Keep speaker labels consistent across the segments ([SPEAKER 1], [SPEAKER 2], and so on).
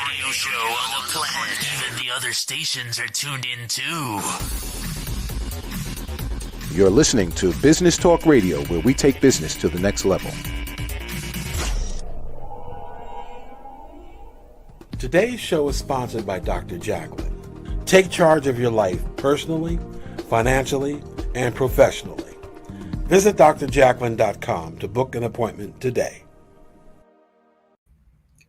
[SPEAKER 1] radio show on the planet. Even the other stations are tuned in too.
[SPEAKER 2] You're listening to Business Talk Radio, where we take business to the next level.
[SPEAKER 3] Today's show is sponsored by Dr. Jacalyn. Take charge of your life personally, financially, and professionally. Visit drjacalyn.com to book an appointment today.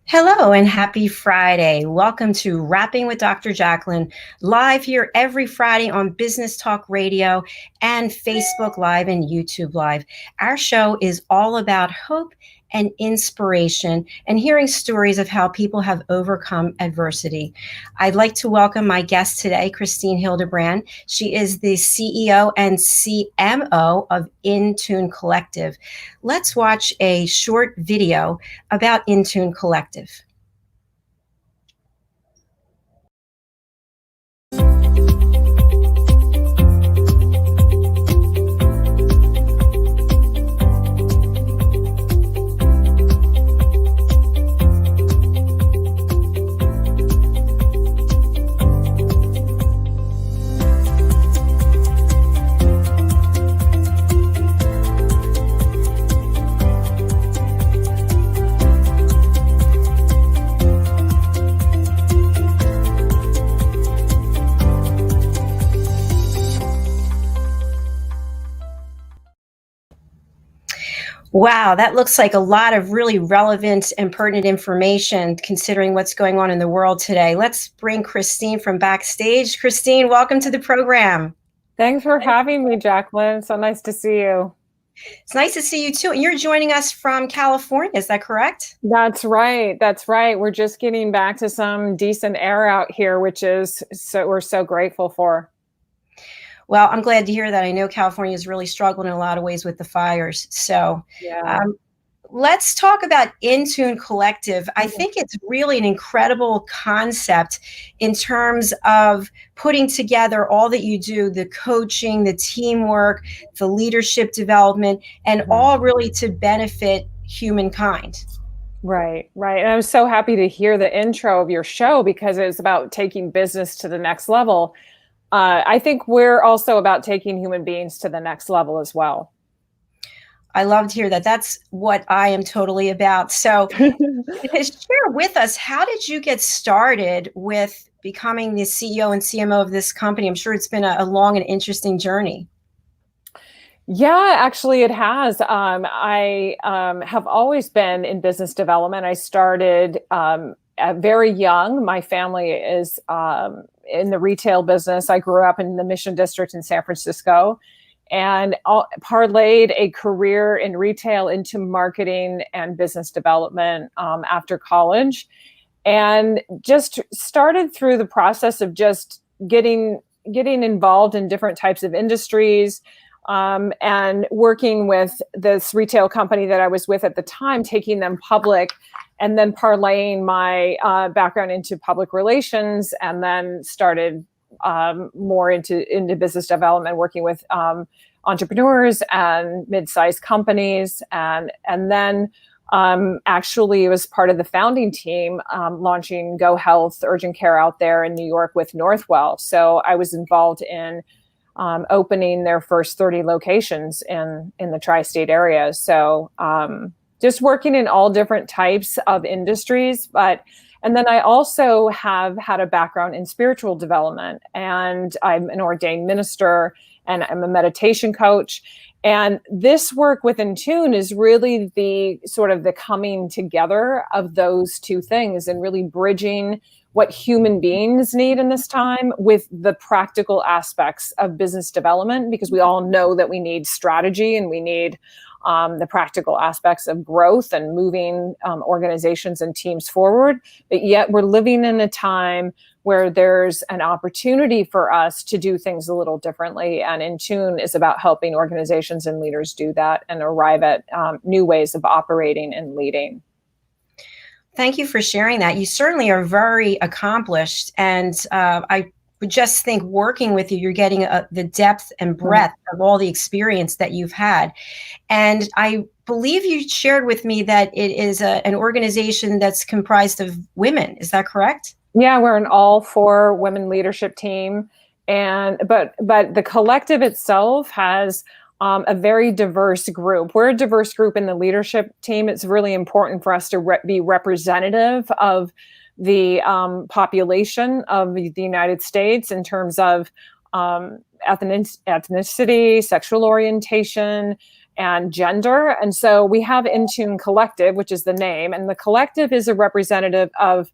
[SPEAKER 4] Hello and happy Friday. Welcome to Rapping with Dr. Jacalyn, live here every Friday on Business Talk Radio and Facebook Live and YouTube Live. Our show is all about hope and inspiration and hearing stories of how people have overcome adversity. I'd like to welcome my guest today, Christine Hildebrand. She is the CEO and CMO of Intune Collective. Let's watch a short video about Intune Collective. Wow, that looks like a lot of really relevant and pertinent information considering what's going on in the world today. Let's bring Christine from backstage. Christine, welcome to the program.
[SPEAKER 5] Thanks for having me, Jacalyn. So nice to see you.
[SPEAKER 4] It's nice to see you too. And you're joining us from California, is that correct?
[SPEAKER 5] That's right. That's right. We're just getting back to some decent air out here, which is we're so grateful for.
[SPEAKER 4] Well, I'm glad to hear that. I know California is really struggling in a lot of ways with the fires. So let's talk about Intune Collective. I think it's really an incredible concept in terms of putting together all that you do, the coaching, the teamwork, the leadership development, and all really to benefit humankind.
[SPEAKER 5] Right. And I was so happy to hear the intro of your show because it's about taking business to the next level. I think we're also about taking human beings to the next level as well.
[SPEAKER 4] I love to hear that. That's what I am totally about. So share with us, how did you get started with becoming the CEO and CMO of this company? I'm sure it's been a long and interesting journey.
[SPEAKER 5] Yeah, actually it has. I have always been in business development. I started very young. My family is in the retail business. I grew up in the Mission District in San Francisco and parlayed a career in retail into marketing and business development after college, and just started through the process of just getting involved in different types of industries, and working with this retail company that I was with at the time, taking them public, and then parlaying my background into public relations, and then started more into business development, working with entrepreneurs and mid-sized companies, and then actually was part of the founding team launching Go Health Urgent Care out there in New York with Northwell. So I was involved in opening their first 30 locations in the tri-state area. So just working in all different types of industries, and then I also have had a background in spiritual development, and I'm an ordained minister, and I'm a meditation coach. And this work with Intune is really the sort of the coming together of those two things and really bridging what human beings need in this time with the practical aspects of business development, because we all know that we need strategy and we need the practical aspects of growth and moving organizations and teams forward. But yet we're living in a time where there's an opportunity for us to do things a little differently. And Intune is about helping organizations and leaders do that and arrive at new ways of operating and leading.
[SPEAKER 4] Thank you for sharing that. You certainly are very accomplished. And I just think working with you, you're getting the depth and breadth of all the experience that you've had. And I believe you shared with me that it is an organization that's comprised of women. Is that correct?
[SPEAKER 5] Yeah, we're an all 4 women leadership team. But the collective itself has a very diverse group. We're a diverse group in the leadership team. It's really important for us to be representative of the population of the United States in terms of ethnicity, sexual orientation, and gender. And so we have Intune Collective, which is the name, and the collective is a representative of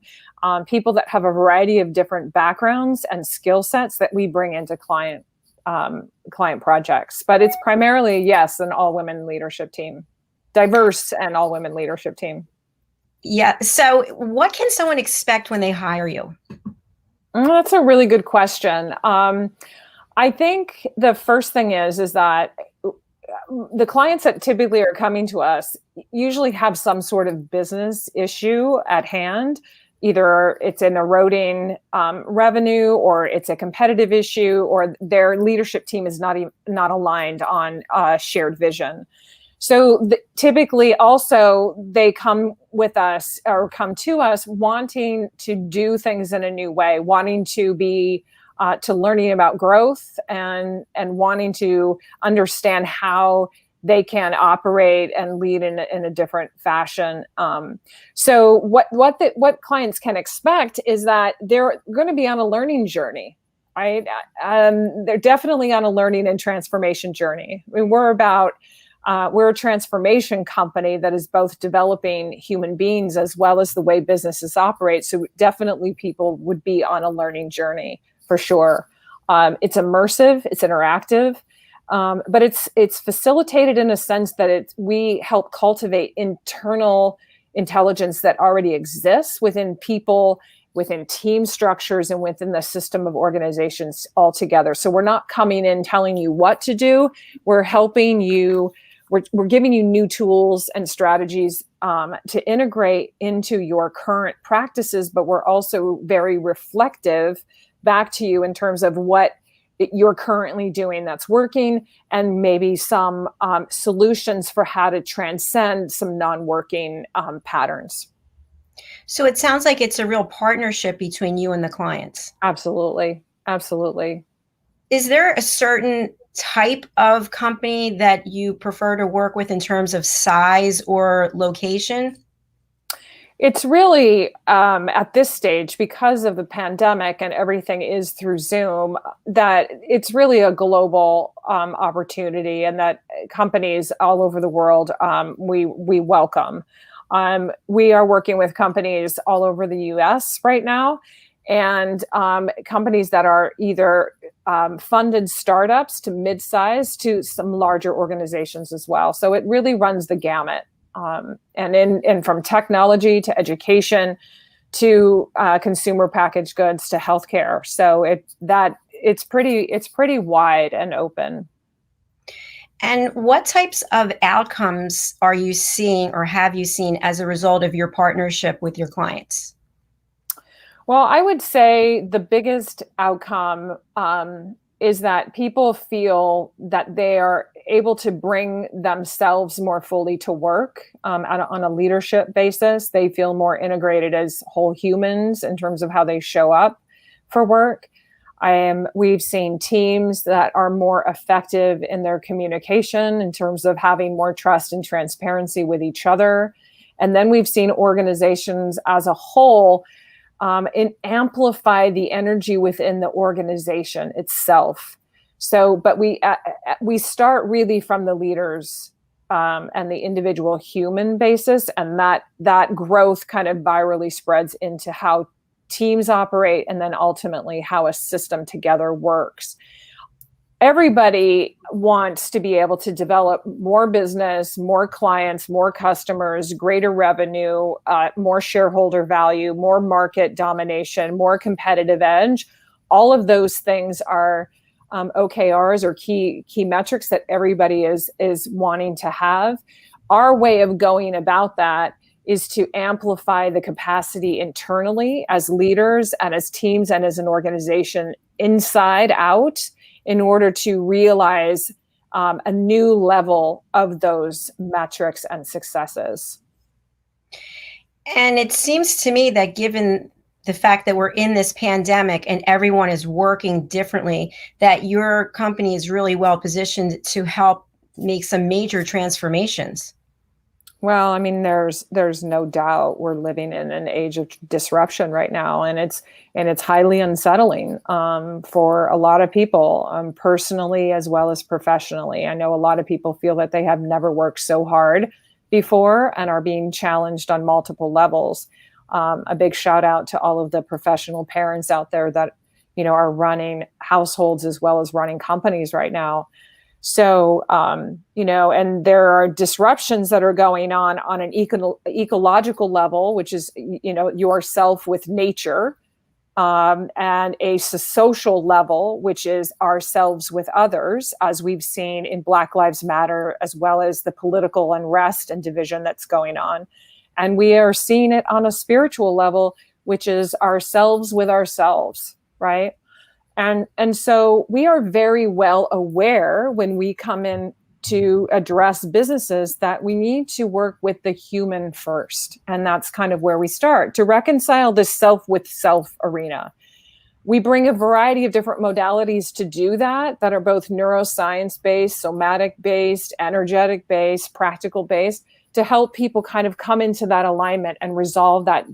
[SPEAKER 5] people that have a variety of different backgrounds and skill sets that we bring into client projects. But it's primarily, yes, an all-women leadership team, diverse and all-women leadership team.
[SPEAKER 4] Yeah. So what can someone expect when they hire you?
[SPEAKER 5] That's a really good question. I think the first thing is that the clients that typically are coming to us usually have some sort of business issue at hand. Either it's an eroding revenue, or it's a competitive issue, or their leadership team is not aligned on a shared vision. So typically also they come with us or come to us wanting to do things in a new way, wanting to be to learning about growth and wanting to understand how they can operate and lead in a different fashion. So what clients can expect is that they're going to be on a learning journey, right? They're definitely on a learning and transformation journey. I mean, we're a transformation company that is both developing human beings as well as the way businesses operate. So definitely people would be on a learning journey for sure. It's immersive, it's interactive. But it's facilitated in a sense that we help cultivate internal intelligence that already exists within people, within team structures, and within the system of organizations altogether. So we're not coming in telling you what to do. We're helping you. We're giving you new tools and strategies to integrate into your current practices, but we're also very reflective back to you in terms of what you're currently doing that's working, and maybe some solutions for how to transcend some non-working patterns.
[SPEAKER 4] So it sounds like it's a real partnership between you and the clients.
[SPEAKER 5] Absolutely. Absolutely.
[SPEAKER 4] Is there a certain type of company that you prefer to work with in terms of size or location?
[SPEAKER 5] It's really at this stage, because of the pandemic and everything is through Zoom, that it's really a global opportunity, and that companies all over the world we welcome. We are working with companies all over the U.S. right now, and companies that are either funded startups to mid-size to some larger organizations as well. So it really runs the gamut. And from technology to education to consumer packaged goods to healthcare. So it's pretty wide and open.
[SPEAKER 4] And what types of outcomes are you seeing or have you seen as a result of your partnership with your clients?
[SPEAKER 5] Well, I would say the biggest outcome is that people feel that they are able to bring themselves more fully to work on a leadership basis. They feel more integrated as whole humans in terms of how they show up for work. We've seen teams that are more effective in their communication in terms of having more trust and transparency with each other. And then we've seen organizations as a whole and amplify the energy within the organization itself. So, but we start really from the leaders and the individual human basis, and that growth kind of virally spreads into how teams operate, and then ultimately how a system together works. Everybody wants to be able to develop more business, more clients, more customers, greater revenue, more shareholder value, more market domination, more competitive edge. All of those things are OKRs or key metrics that everybody is wanting to have. Our way of going about that is to amplify the capacity internally as leaders and as teams and as an organization inside out in order to realize a new level of those metrics and successes.
[SPEAKER 4] And it seems to me that given the fact that we're in this pandemic and everyone is working differently, that your company is really well positioned to help make some major transformations.
[SPEAKER 5] Well, I mean, there's no doubt we're living in an age of disruption right now, and it's highly unsettling for a lot of people, personally as well as professionally. I know a lot of people feel that they have never worked so hard before and are being challenged on multiple levels. A big shout out to all of the professional parents out there that, are running households as well as running companies right now. So, and there are disruptions that are going on an ecological level, which is, yourself with nature, and a social level, which is ourselves with others, as we've seen in Black Lives Matter, as well as the political unrest and division that's going on. And we are seeing it on a spiritual level, which is ourselves with ourselves, right? And so we are very well aware when we come in to address businesses that we need to work with the human first. And that's kind of where we start to reconcile this self with self arena. We bring a variety of different modalities to do that are both neuroscience based, somatic based, energetic based, practical based, to help people kind of come into that alignment and resolve that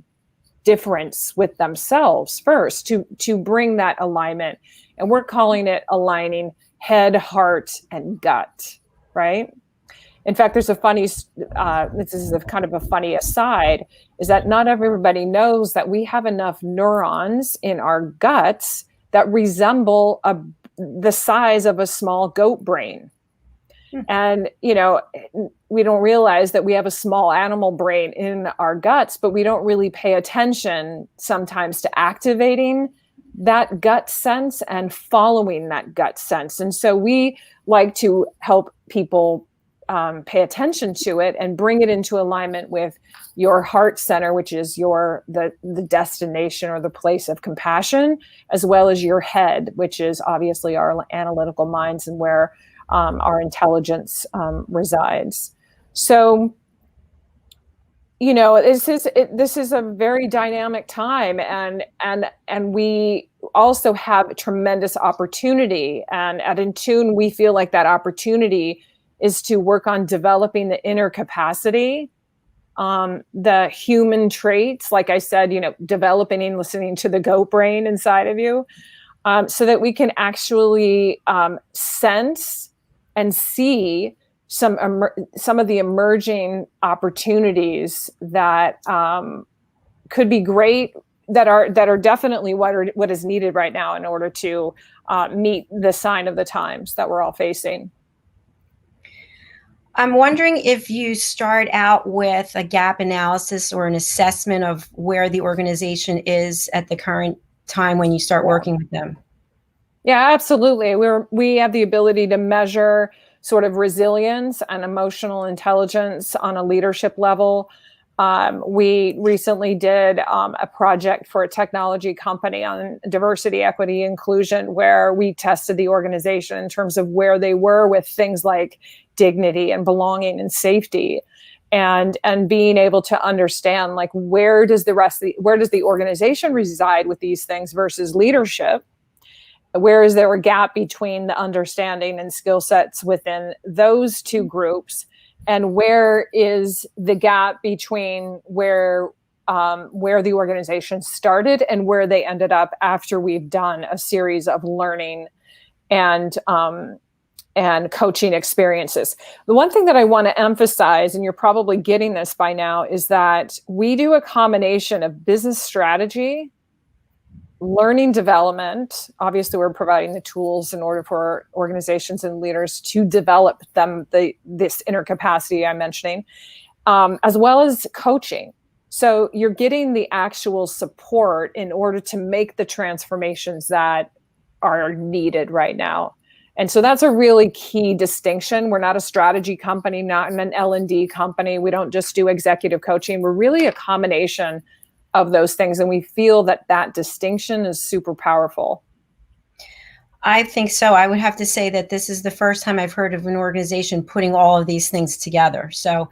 [SPEAKER 5] difference with themselves first, to bring that alignment. And we're calling it aligning head, heart, and gut, right? In fact, there's a funny, this is a kind of a funny aside, is that not everybody knows that we have enough neurons in our guts that resemble the size of a small goat brain. And, we don't realize that we have a small animal brain in our guts, but we don't really pay attention sometimes to activating that gut sense and following that gut sense. And so we like to help people pay attention to it and bring it into alignment with your heart center, which is the destination or the place of compassion, as well as your head, which is obviously our analytical minds and where our intelligence resides. So, this is a very dynamic time, and we also have tremendous opportunity. And at Intune, we feel like that opportunity is to work on developing the inner capacity, the human traits, like I said, developing and listening to the goat brain inside of you, so that we can actually sense and see some of the emerging opportunities that could be great, that are definitely what is needed right now in order to meet the sign of the times that we're all facing.
[SPEAKER 4] I'm wondering if you start out with a gap analysis or an assessment of where the organization is at the current time when you start working with them.
[SPEAKER 5] Yeah, absolutely. We have the ability to measure sort of resilience and emotional intelligence on a leadership level. We recently did a project for a technology company on diversity, equity, inclusion, where we tested the organization in terms of where they were with things like dignity and belonging and safety, and being able to understand, like, where does the organization reside with these things versus leadership? Where is there a gap between the understanding and skill sets within those two groups? And where is the gap between where the organization started and where they ended up after we've done a series of learning and coaching experiences? The one thing that I want to emphasize, and you're probably getting this by now, is that we do a combination of business strategy, learning development. Obviously, we're providing the tools in order for organizations and leaders to develop this inner capacity I'm mentioning, as well as coaching. So you're getting the actual support in order to make the transformations that are needed right now. And so that's a really key distinction. We're not a strategy company, not an L&D company. We don't just do executive coaching. We're really a combination of those things. And we feel that that distinction is super powerful.
[SPEAKER 4] I think so. I would have to say that this is the first time I've heard of an organization putting all of these things together. So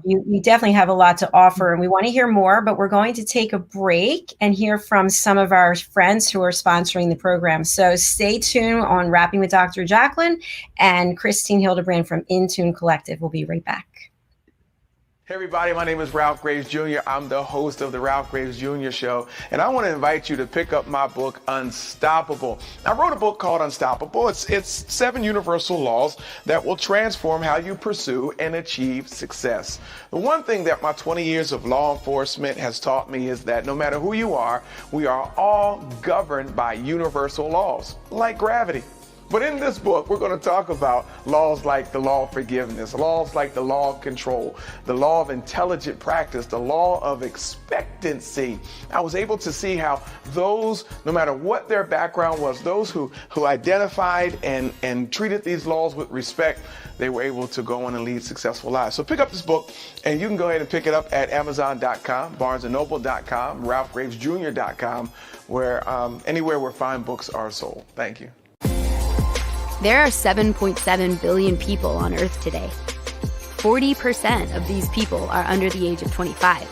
[SPEAKER 4] you definitely have a lot to offer, and we want to hear more, but we're going to take a break and hear from some of our friends who are sponsoring the program. So stay tuned on Rapping with Dr. Jacalyn and Christine Hildebrand from Intune Collective. We'll be right back.
[SPEAKER 6] Hey everybody, my name is Ralph Graves Jr. I'm the host of the Ralph Graves Jr. Show, and I want to invite you to pick up my book, Unstoppable. I wrote a book called Unstoppable. It's 7 universal laws that will transform how you pursue and achieve success. The one thing that my 20 years of law enforcement has taught me is that no matter who you are, we are all governed by universal laws, like gravity. But in this book, we're going to talk about laws like the law of forgiveness, laws like the law of control, the law of intelligent practice, the law of expectancy. I was able to see how those, no matter what their background was, those who identified and treated these laws with respect, they were able to go on and lead successful lives. So pick up this book, and you can go ahead and pick it up at Amazon.com, BarnesandNoble.com, RalphGravesJr.com, where anywhere where fine books are sold. Thank you.
[SPEAKER 7] There are 7.7 billion people on Earth today. 40% of these people are under the age of 25.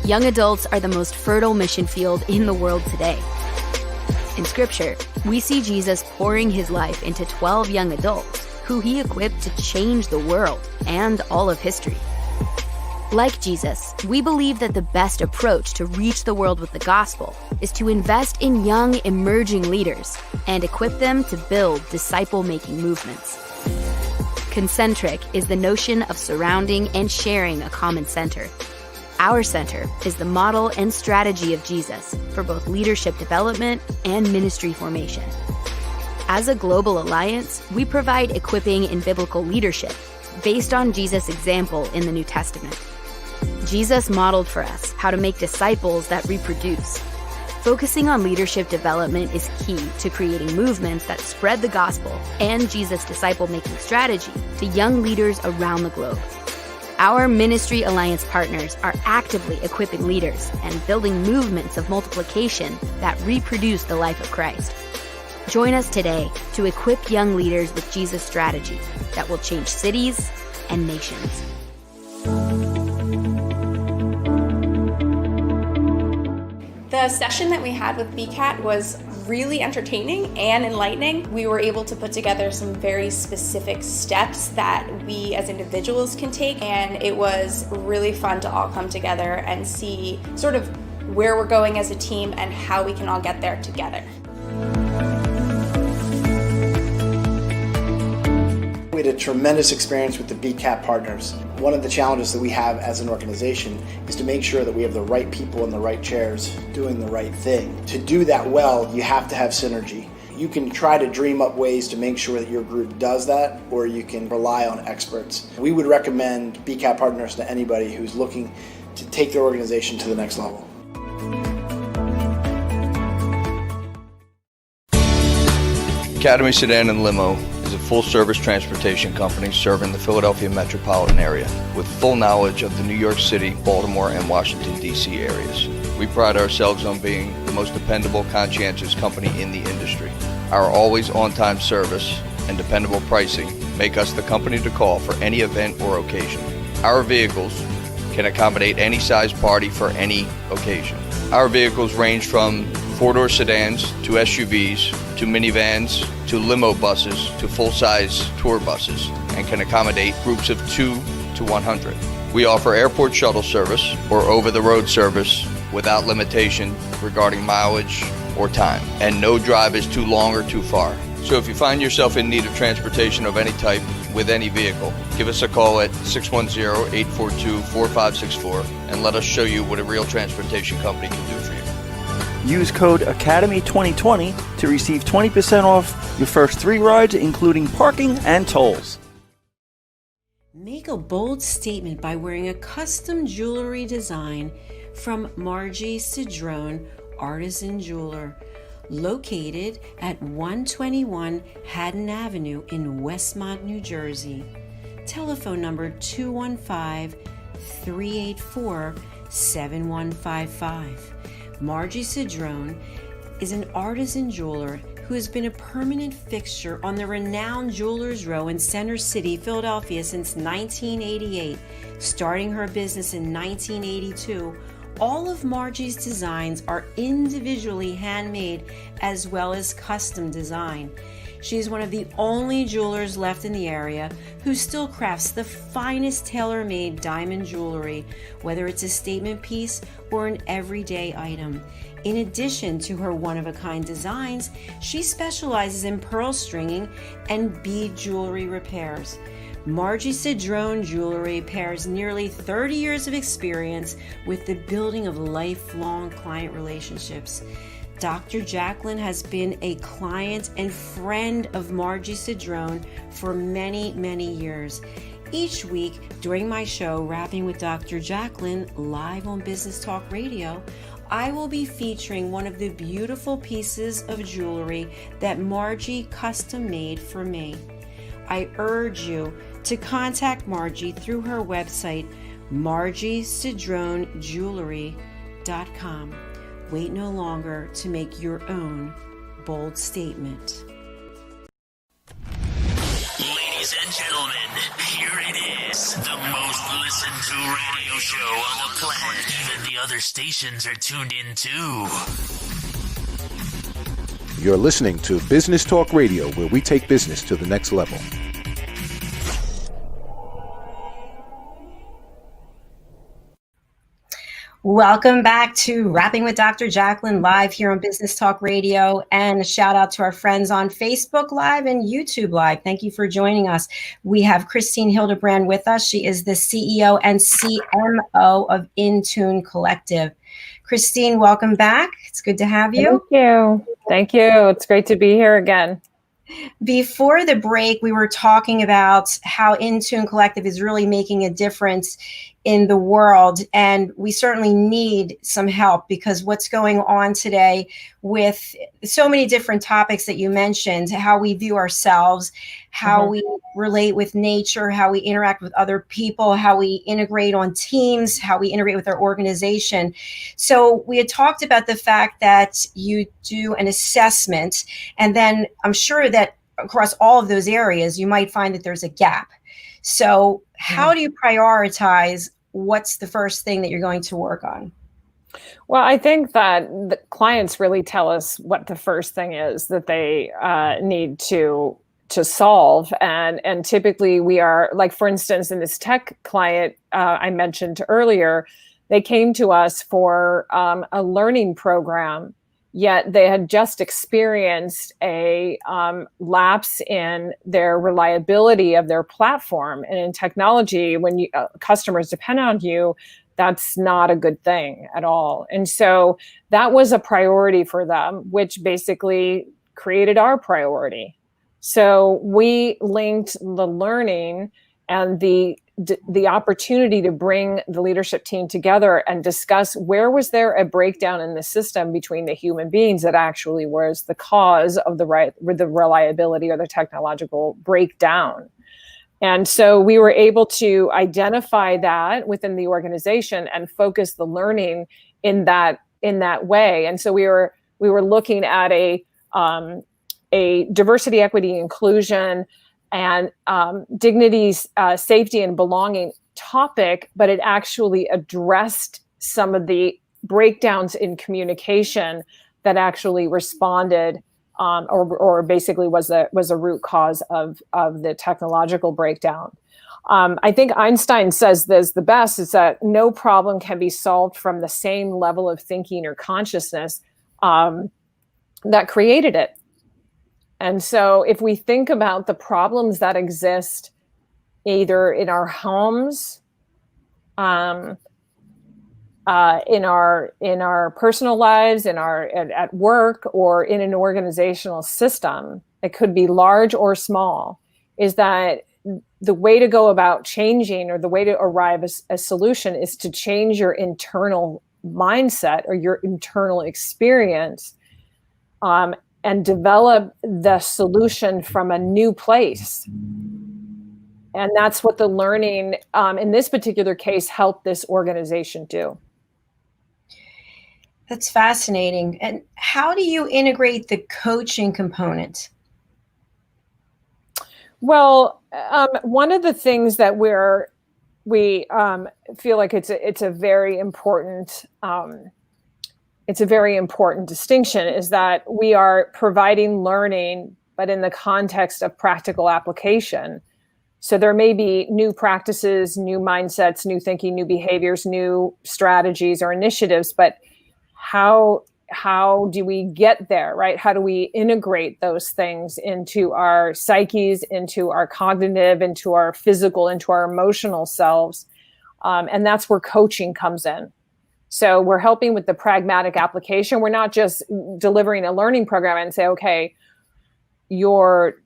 [SPEAKER 7] Young adults are the most fertile mission field in the world today. In Scripture, we see Jesus pouring his life into 12 young adults who he equipped to change the world and all of history. Like Jesus, we believe that the best approach to reach the world with the gospel is to invest in young, emerging leaders and equip them to build disciple-making movements. Concentric is the notion of surrounding and sharing a common center. Our center is the model and strategy of Jesus for both leadership development and ministry formation. As a global alliance, we provide equipping in biblical leadership based on Jesus' example in the New Testament. Jesus modeled for us how to make disciples that reproduce. Focusing on leadership development is key to creating movements that spread the gospel and Jesus' disciple-making strategy to young leaders around the globe. Our Ministry Alliance partners are actively equipping leaders and building movements of multiplication that reproduce the life of Christ. Join us today to equip young leaders with Jesus' strategy that will change cities and nations.
[SPEAKER 8] The session that we had with BCAT was really entertaining and enlightening. We were able to put together some very specific steps that we as individuals can take, and it was really fun to all come together and see sort of where we're going as a team and how we can all get there together.
[SPEAKER 9] We had a tremendous experience with the BCAT partners. One of the challenges that we have as an organization is to make sure that we have the right people in the right chairs doing the right thing. To do that well, you have to have synergy. You can try to dream up ways to make sure that your group does that, or you can rely on experts. We would recommend BCAT partners to anybody who's looking to take their organization to the next level.
[SPEAKER 10] Academy Sedan and Limo is a full-service transportation company serving the Philadelphia metropolitan area with full knowledge of the New York City, Baltimore, and Washington, D.C. areas. We pride ourselves on being the most dependable, conscientious company in the industry. Our always on-time service and dependable pricing make us the company to call for any event or occasion. Our vehicles can accommodate any size party for any occasion. Our vehicles range from four-door sedans to SUVs to minivans to limo buses to full-size tour buses and can accommodate groups of 2 to 100. We offer airport shuttle service or over-the-road service without limitation regarding mileage or time, and no drive is too long or too far. So if you find yourself in need of transportation of any type with any vehicle, give us a call at 610-842-4564 and let us show you what a real transportation company can do for you.
[SPEAKER 11] Use code ACADEMY2020 to receive 20% off your first 3 rides, including parking and tolls.
[SPEAKER 12] Make a bold statement by wearing a custom jewelry design from Margie Cedrone, artisan jeweler. located at 121 Haddon Avenue in Westmont, New Jersey. Telephone number 215-384-7155. Margie Cedrone is an artisan jeweler who has been a permanent fixture on the renowned Jewelers Row in Center City, Philadelphia since 1988. Starting her business in 1982, all of Margie's designs are individually handmade as well as custom design. She is one of the only jewelers left in the area who still crafts the finest tailor-made diamond jewelry, whether it's a statement piece or an everyday item. In addition to her one-of-a-kind designs, she specializes in pearl stringing and bead jewelry repairs. Margie Cedrone Jewelry pairs nearly 30 years of experience with the building of lifelong client relationships. Dr. Jacalyn has been a client and friend of Margie Cedrone for many, many years. Each week during my show, Rapping with Dr. Jacalyn, live on Business Talk Radio, I will be featuring one of the beautiful pieces of jewelry that Margie custom made for me. I urge you to contact Margie through her website, margiecedronejewelry.com. Wait no longer to make your own bold statement.
[SPEAKER 1] Ladies and gentlemen, here it is, the most listened to radio show on the planet. Even the other stations are tuned in too.
[SPEAKER 2] You're listening to Business Talk Radio, where we take business to the next level.
[SPEAKER 4] Welcome back to Rapping with Dr. Jacalyn live here on Business Talk Radio, and a shout out to our friends on Facebook Live and YouTube Live. Thank you for joining us. We have Christine Hildebrand with us. She is the CEO and CMO of Intune Collective. Christine, welcome back. It's good to have you.
[SPEAKER 5] Thank you. Thank you. It's great to be here again.
[SPEAKER 4] Before the break, we were talking about how Intune Collective is really making a difference in the world, and we certainly need some help because what's going on today with so many different topics that you mentioned, how we view ourselves, how we relate with nature, how we interact with other people, how we integrate on teams, how we integrate with our organization. So we had talked about the fact that you do an assessment, and then I'm sure that across all of those areas, you might find that there's a gap. So how do you prioritize what's the first thing that you're going to work on?
[SPEAKER 5] Well, I think that the clients really tell us what the first thing is that they need to solve. And typically we are, like, for instance, in this tech client I mentioned earlier, they came to us for a learning program, yet they had just experienced a lapse in their reliability of their platform. And in technology, when customers depend on you, that's not a good thing at all. And so that was a priority for them, which basically created our priority. So we linked the learning and the opportunity to bring the leadership team together and discuss where was there a breakdown in the system between the human beings that actually was the cause of the reliability or the technological breakdown. And so we were able to identify that within the organization and focus the learning in that way. And so we were looking at a diversity, equity, inclusion, and dignity, safety, and belonging topic, but it actually addressed some of the breakdowns in communication that actually responded or basically was a root cause of the technological breakdown. I think Einstein says this the best, is that no problem can be solved from the same level of thinking or consciousness that created it. And so if we think about the problems that exist either in our homes, in our personal lives, at work, or in an organizational system, it could be large or small, is that the way to go about changing, or the way to arrive at a solution, is to change your internal mindset or your internal experience and develop the solution from a new place. And that's what the learning in this particular case helped this organization do.
[SPEAKER 4] That's fascinating. And how do you integrate the coaching component?
[SPEAKER 5] Well, one of the things that we feel like it's a very important distinction is that we are providing learning, but in the context of practical application. So there may be new practices, new mindsets, new thinking, new behaviors, new strategies or initiatives, but how do we get there, right? How do we integrate those things into our psyches, into our cognitive, into our physical, into our emotional selves? And that's where coaching comes in. So we're helping with the pragmatic application. We're not just delivering a learning program and say, okay, you're,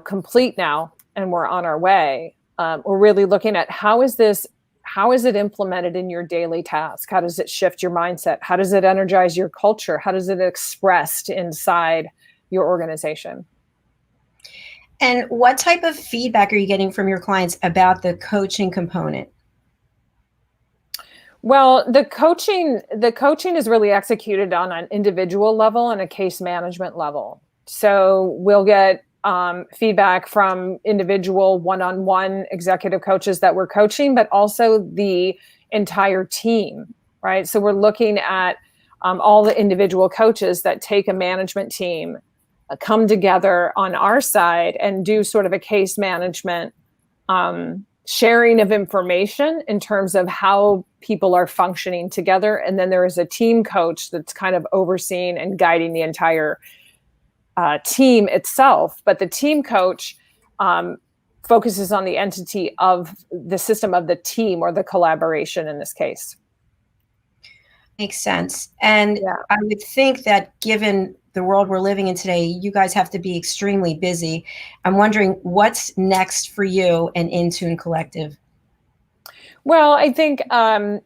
[SPEAKER 5] complete now and we're on our way. We're really looking at how is it implemented in your daily task? How does it shift your mindset? How does it energize your culture? How does it expressed inside your organization?
[SPEAKER 4] And what type of feedback are you getting from your clients about the coaching component?
[SPEAKER 5] Well, the coaching is really executed on an individual level and a case management level. So we'll get feedback from individual one-on-one executive coaches that we're coaching, but also the entire team, right? So we're looking at all the individual coaches that take a management team, come together on our side and do sort of a case management sharing of information in terms of how people are functioning together. And then there is a team coach that's kind of overseeing and guiding the entire team itself. But the team coach focuses on the entity of the system of the team or the collaboration in this case.
[SPEAKER 4] Makes sense. And I would think that given the world we're living in today, you guys have to be extremely busy. I'm wondering what's next for you and Intune Collective?
[SPEAKER 5] Well, I think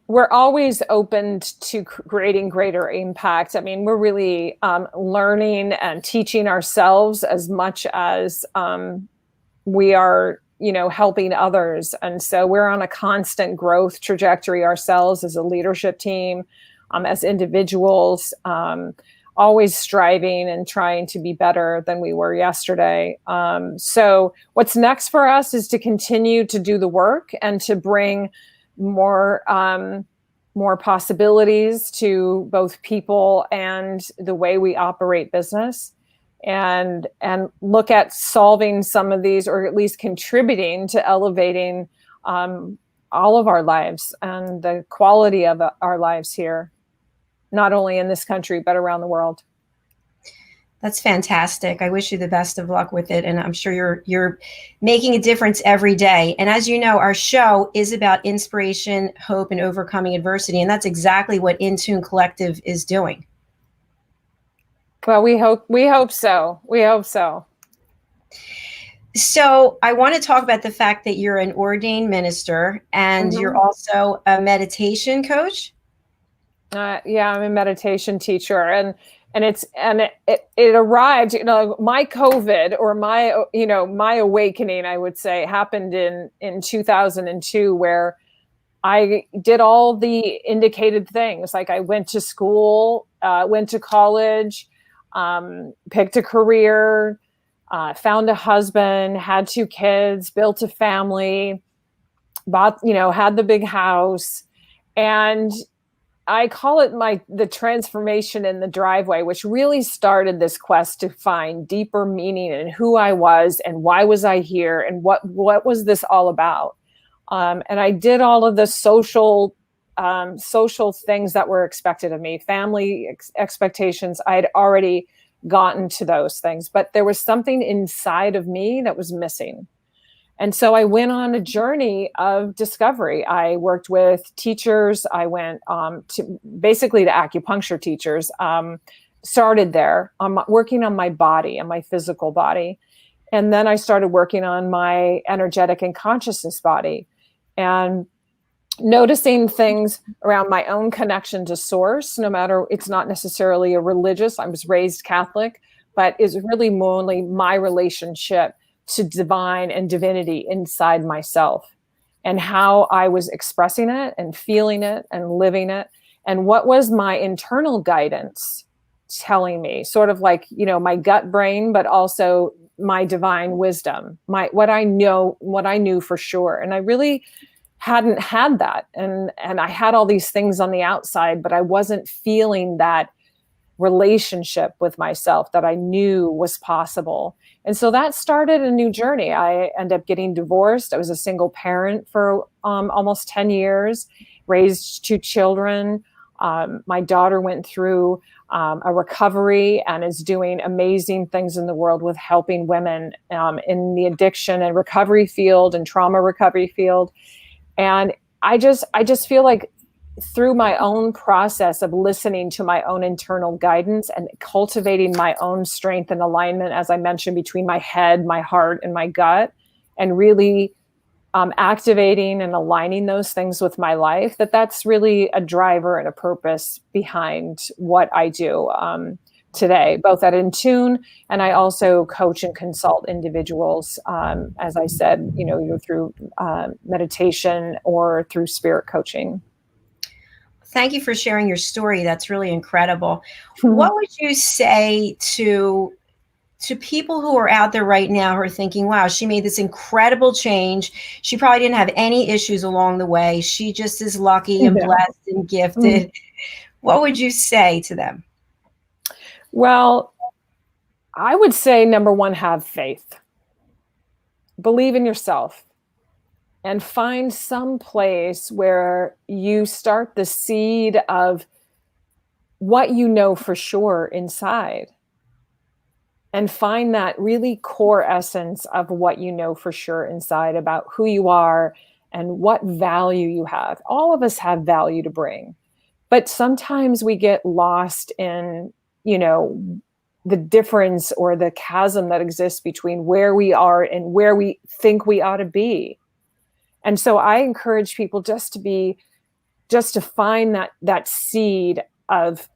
[SPEAKER 5] we're always open to creating greater impact. I mean, we're really learning and teaching ourselves as much as we are, helping others. And so we're on a constant growth trajectory ourselves as a leadership team, as individuals, always striving and trying to be better than we were yesterday. So what's next for us is to continue to do the work and to bring more possibilities to both people and the way we operate business, and look at solving some of these, or at least contributing to elevating all of our lives and the quality of our lives here, not only in this country, but around the world.
[SPEAKER 4] That's fantastic. I wish you the best of luck with it. And I'm sure you're making a difference every day. And as you know, our show is about inspiration, hope, and overcoming adversity. And that's exactly what Intune Collective is doing.
[SPEAKER 5] Well, we hope so. We hope so.
[SPEAKER 4] So I want to talk about the fact that you're an ordained minister and you're also a meditation coach.
[SPEAKER 5] Yeah, I'm a meditation teacher, and it arrived. My COVID, or my awakening, I would say, happened in 2002, where I did all the indicated things. Like I went to school, went to college, picked a career, found a husband, had 2 kids, built a family, had the big house, and I call it the transformation in the driveway, which really started this quest to find deeper meaning in who I was and why was I here and what was this all about. And I did all of the social things that were expected of me, family expectations. I had already gotten to those things, but there was something inside of me that was missing. And so I went on a journey of discovery. I worked with teachers. I went to acupuncture teachers, started there, working on my body and my physical body. And then I started working on my energetic and consciousness body. And noticing things around my own connection to source, no matter, it's not necessarily a religious, I was raised Catholic, but is really only my relationship to divine and divinity inside myself, and how I was expressing it and feeling it and living it. And what was my internal guidance telling me, sort of like, my gut brain, but also my divine wisdom, what I knew for sure. And I really hadn't had that. And I had all these things on the outside, but I wasn't feeling that relationship with myself that I knew was possible. And so that started a new journey. I ended up getting divorced. I was a single parent for almost 10 years, raised 2 children. My daughter went through a recovery and is doing amazing things in the world with helping women in the addiction and recovery field and trauma recovery field. And I just feel like through my own process of listening to my own internal guidance and cultivating my own strength and alignment, as I mentioned, between my head, my heart, and my gut, and really activating and aligning those things with my life, that's really a driver and a purpose behind what I do today, both at Intune, and I also coach and consult individuals, as I said, either through meditation or through spirit coaching.
[SPEAKER 4] Thank you for sharing your story. That's really incredible. What would you say to people who are out there right now who are thinking, wow, she made this incredible change. She probably didn't have any issues along the way. She just is lucky and blessed and gifted. What would you say to them?
[SPEAKER 5] Well, I would say, number one, have faith. Believe in yourself. And find some place where you start the seed of what you know for sure inside. And find that really core essence of what you know for sure inside about who you are and what value you have. All of us have value to bring. But sometimes we get lost in, the difference or the chasm that exists between where we are and where we think we ought to be. And so I encourage people just to find that seed of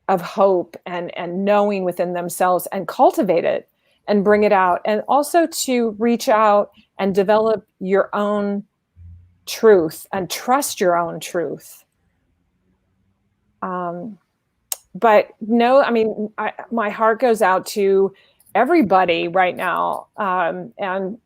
[SPEAKER 5] hope and knowing within themselves and cultivate it and bring it out. And also to reach out and develop your own truth and trust your own truth. But no, my heart goes out to everybody right now. And,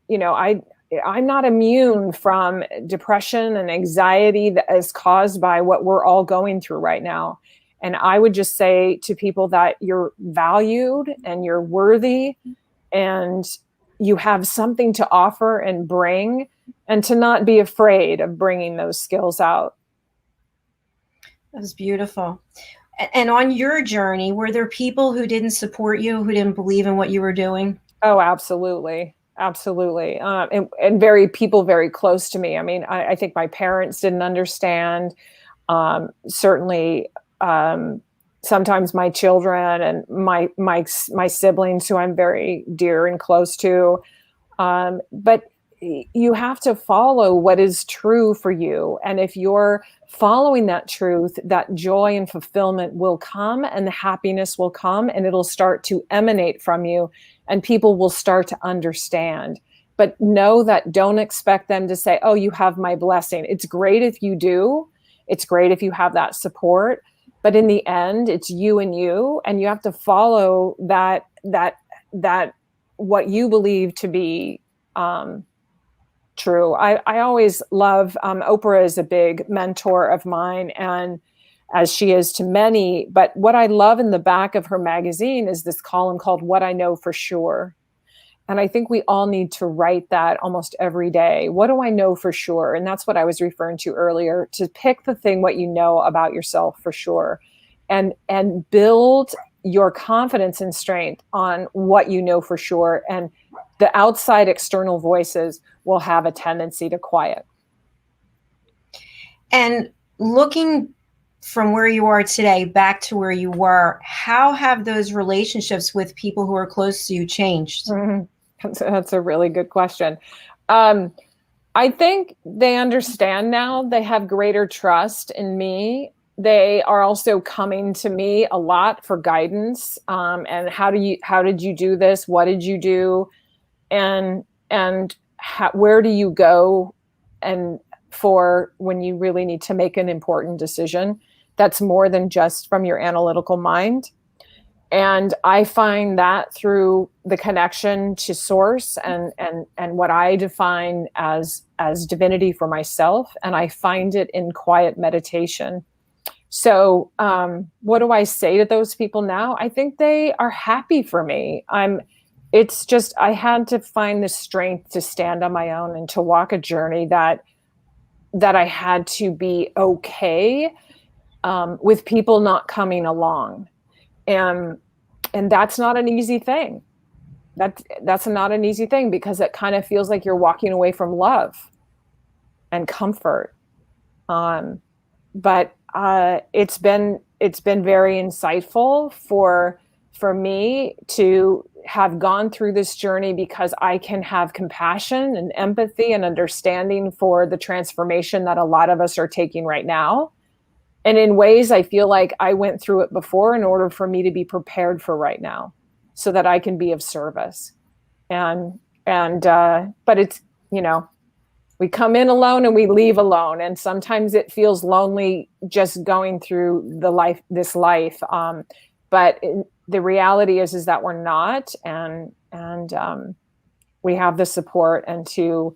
[SPEAKER 5] I'm not immune from depression and anxiety that is caused by what we're all going through right now. And I would just say to people that you're valued and you're worthy and you have something to offer and bring, and to not be afraid of bringing those skills out.
[SPEAKER 4] That was beautiful. And on your journey, were there people who didn't support you, who didn't believe in what you were doing?
[SPEAKER 5] Oh, absolutely. Absolutely. And people very close to me. I think my parents didn't understand. Certainly, sometimes my children and my siblings who I'm very dear and close to. But you have to follow what is true for you. And if you're following that truth, that joy and fulfillment will come and the happiness will come and it'll start to emanate from you and people will start to understand. But know that don't expect them to say, oh, you have my blessing. It's great if you do. It's great if you have that support. But in the end, it's you, and you have to follow that what you believe to be true. I always love, Oprah is a big mentor of mine, and as she is to many, but what I love in the back of her magazine is this column called What I Know for Sure. And I think we all need to write that almost every day. What do I know for sure? And that's what I was referring to earlier, to pick the thing, what you know about yourself for sure, and build your confidence and strength on what you know for sure. And the outside external voices will have a tendency to quiet.
[SPEAKER 4] And looking from where you are today back to where you were, how have those relationships with people who are close to you changed?
[SPEAKER 5] Mm-hmm. That's a really good question. I think they understand now. They have greater trust in me. They are also coming to me a lot for guidance. And how did you do this? What did you do? And where do you go? And for when you really need to make an important decision, that's more than just from your analytical mind. And I find that through the connection to source and what I define as divinity for myself. And I find it in quiet meditation. So what do I say to those people now? I think they are happy for me. It's just, I had to find the strength to stand on my own and to walk a journey that I had to be okay with people not coming along. And that's not an easy thing. That's not an easy thing, because it kind of feels like you're walking away from love and comfort. But it's been very insightful for me to have gone through this journey, because I can have compassion and empathy and understanding for the transformation that a lot of us are taking right now. And in ways, I feel like I went through it before in order for me to be prepared for right now, so that I can be of service. But it's, we come in alone and we leave alone. And sometimes it feels lonely just going through this life. But the reality is that we're not, and we have the support, and to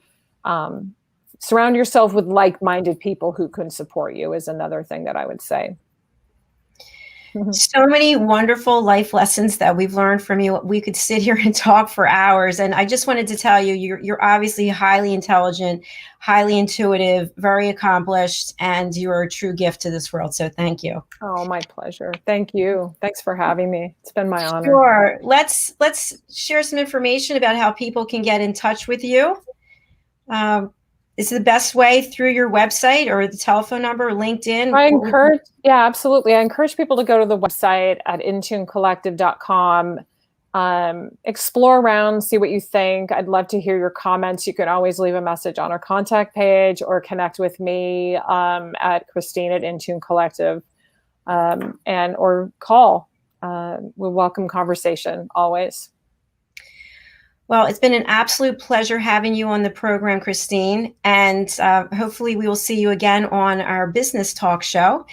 [SPEAKER 5] surround yourself with like-minded people who can support you is another thing that I would say.
[SPEAKER 4] So many wonderful life lessons that we've learned from you. We could sit here and talk for hours. And I just wanted to tell you, you're obviously highly intelligent, highly intuitive, very accomplished, and you're a true gift to this world. So thank you.
[SPEAKER 5] Oh, my pleasure. Thank you. Thanks for having me. It's been my honor.
[SPEAKER 4] Sure. Let's share some information about how people can get in touch with you. Is the best way through your website or the telephone number, LinkedIn?
[SPEAKER 5] Yeah, absolutely. I encourage people to go to the website at intunecollective.com, explore around, see what you think. I'd love to hear your comments. You can always leave a message on our contact page or connect with me at Christine at Intune Collective, or call. We welcome conversation always.
[SPEAKER 4] Well, it's been an absolute pleasure having you on the program, Christine. And hopefully we will see you again on our business talk show.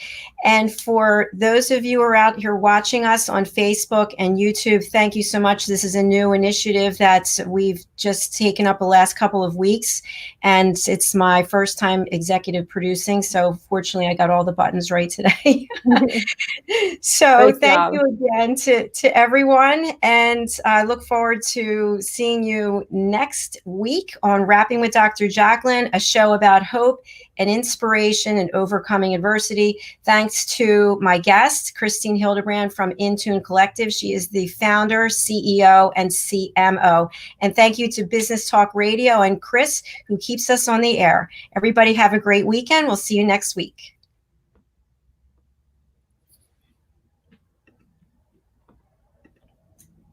[SPEAKER 4] And for those of you who are out here watching us on Facebook and YouTube, thank you so much. This is a new initiative that we've just taken up the last couple of weeks. And it's my first time executive producing. So fortunately, I got all the buttons right today. So thank you again to everyone. And I look forward to seeing you next week on Rapping with Dr. Jacalyn, a show about hope and inspiration and overcoming adversity. Thanks to my guest, Christine Hildebrand from Intune Collective. She is the founder, CEO, and CMO. And thank you to Business Talk Radio and Chris, who keeps us on the air. Everybody have a great weekend. We'll see you next week.